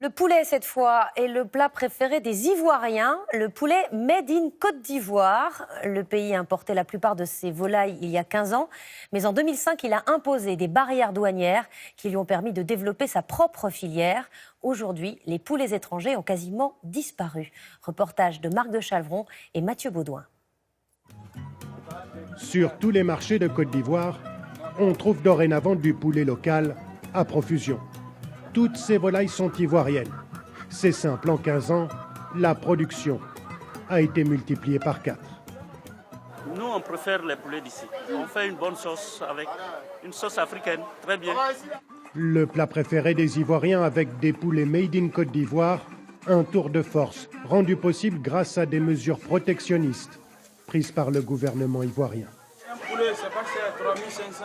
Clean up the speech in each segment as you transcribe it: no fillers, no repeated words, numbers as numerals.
Le poulet, cette fois, est le plat préféré des Ivoiriens, le poulet made in Côte d'Ivoire. Le pays a importé la plupart de ses volailles il y a 15 ans, mais en 2005, il a imposé des barrières douanières qui lui ont permis de développer sa propre filière. Aujourd'hui, les poulets étrangers ont quasiment disparu. Reportage de Marc de Chalvron et Mathieu Baudouin. Sur tous les marchés de Côte d'Ivoire, on trouve dorénavant du poulet local à profusion. Toutes ces volailles sont ivoiriennes. C'est simple, en 15 ans, la production a été multipliée par 4. Nous, on préfère les poulets d'ici. On fait une bonne sauce avec une sauce africaine, très bien. Le plat préféré des Ivoiriens avec des poulets made in Côte d'Ivoire, un tour de force rendu possible grâce à des mesures protectionnistes prises par le gouvernement ivoirien. Un poulet, c'est pas cher, 3500.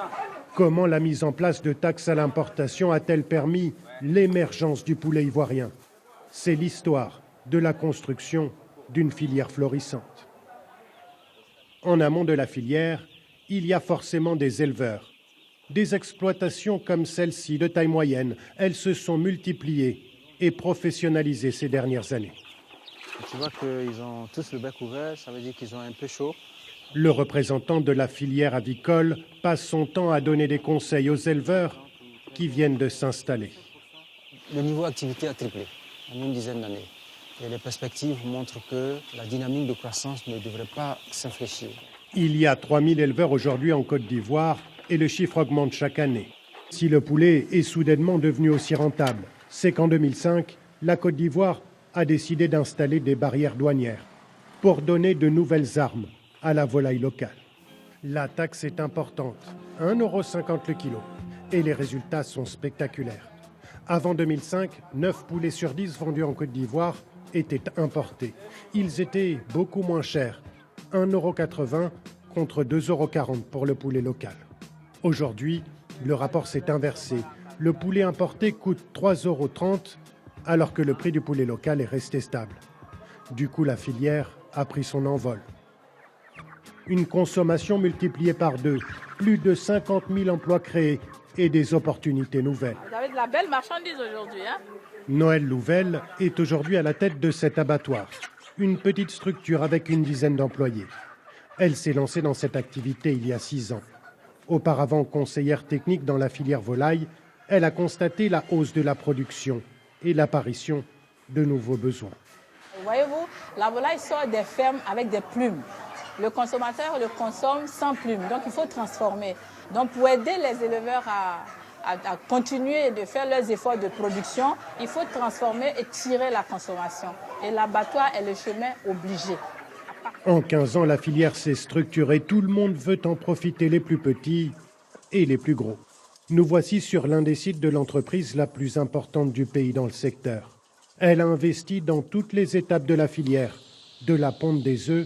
Comment la mise en place de taxes à l'importation a-t-elle permis l'émergence du poulet ivoirien? C'est l'histoire de la construction d'une filière florissante. En amont de la filière, il y a forcément des éleveurs. Des exploitations comme celle-ci, de taille moyenne, elles se sont multipliées et professionnalisées ces dernières années. Tu vois qu'ils ont tous le bec ouvert, ça veut dire qu'ils ont un peu chaud. Le représentant de la filière avicole passe son temps à donner des conseils aux éleveurs qui viennent de s'installer. Le niveau d'activité a triplé en une dizaine d'années. Et les perspectives montrent que la dynamique de croissance ne devrait pas s'infléchir. Il y a 3000 éleveurs aujourd'hui en Côte d'Ivoire et le chiffre augmente chaque année. Si le poulet est soudainement devenu aussi rentable, c'est qu'en 2005, la Côte d'Ivoire a décidé d'installer des barrières douanières pour donner de nouvelles armes à la volaille locale. La taxe est importante, 1,50 € le kilo, et les résultats sont spectaculaires. Avant 2005, 9 poulets sur 10 vendus en Côte d'Ivoire étaient importés. Ils étaient beaucoup moins chers, 1,80 € contre 2,40 € pour le poulet local. Aujourd'hui, le rapport s'est inversé. Le poulet importé coûte 3,30 € alors que le prix du poulet local est resté stable. Du coup, la filière a pris son envol. Une consommation multipliée par 2, plus de 50 000 emplois créés et des opportunités nouvelles. Vous avez de la belle marchandise aujourd'hui, hein? Noël Louvel est aujourd'hui à la tête de cet abattoir, une petite structure avec une dizaine d'employés. Elle s'est lancée dans cette activité il y a 6 ans. Auparavant conseillère technique dans la filière volaille, elle a constaté la hausse de la production et l'apparition de nouveaux besoins. Voyez-vous, la volaille sort des fermes avec des plumes. Le consommateur le consomme sans plumes, donc il faut transformer. Donc pour aider les éleveurs à continuer de faire leurs efforts de production, il faut transformer et tirer la consommation. Et l'abattoir est le chemin obligé. En 15 ans, la filière s'est structurée. Tout le monde veut en profiter, les plus petits et les plus gros. Nous voici sur l'un des sites de l'entreprise la plus importante du pays dans le secteur. Elle a investi dans toutes les étapes de la filière, de la ponte des œufs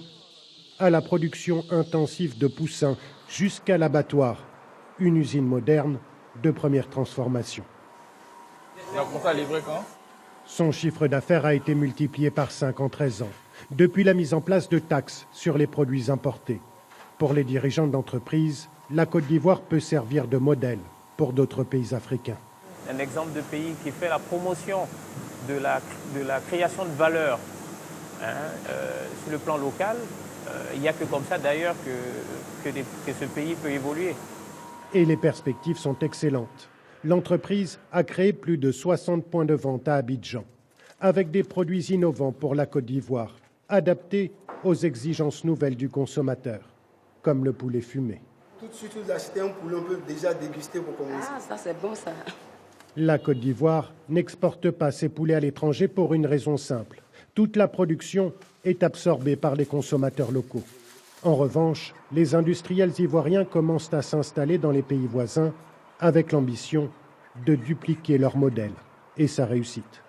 à la production intensive de poussins jusqu'à l'abattoir, une usine moderne de première transformation. Son chiffre d'affaires a été multiplié par 5 en 13 ans, depuis la mise en place de taxes sur les produits importés. Pour les dirigeants d'entreprise, la Côte d'Ivoire peut servir de modèle pour d'autres pays africains. Un exemple de pays qui fait la promotion de la création de valeur sur le plan local. Il n'y a que comme ça d'ailleurs que ce pays peut évoluer. Et les perspectives sont excellentes. L'entreprise a créé plus de 60 points de vente à Abidjan, avec des produits innovants pour la Côte d'Ivoire, adaptés aux exigences nouvelles du consommateur, comme le poulet fumé. Tout de suite, vous achetez un poulet, on peut déjà déguster pour commencer. Ah, ça c'est bon ça. La Côte d'Ivoire n'exporte pas ses poulets à l'étranger pour une raison simple. Toute la production est absorbée par les consommateurs locaux. En revanche, les industriels ivoiriens commencent à s'installer dans les pays voisins avec l'ambition de dupliquer leur modèle et sa réussite.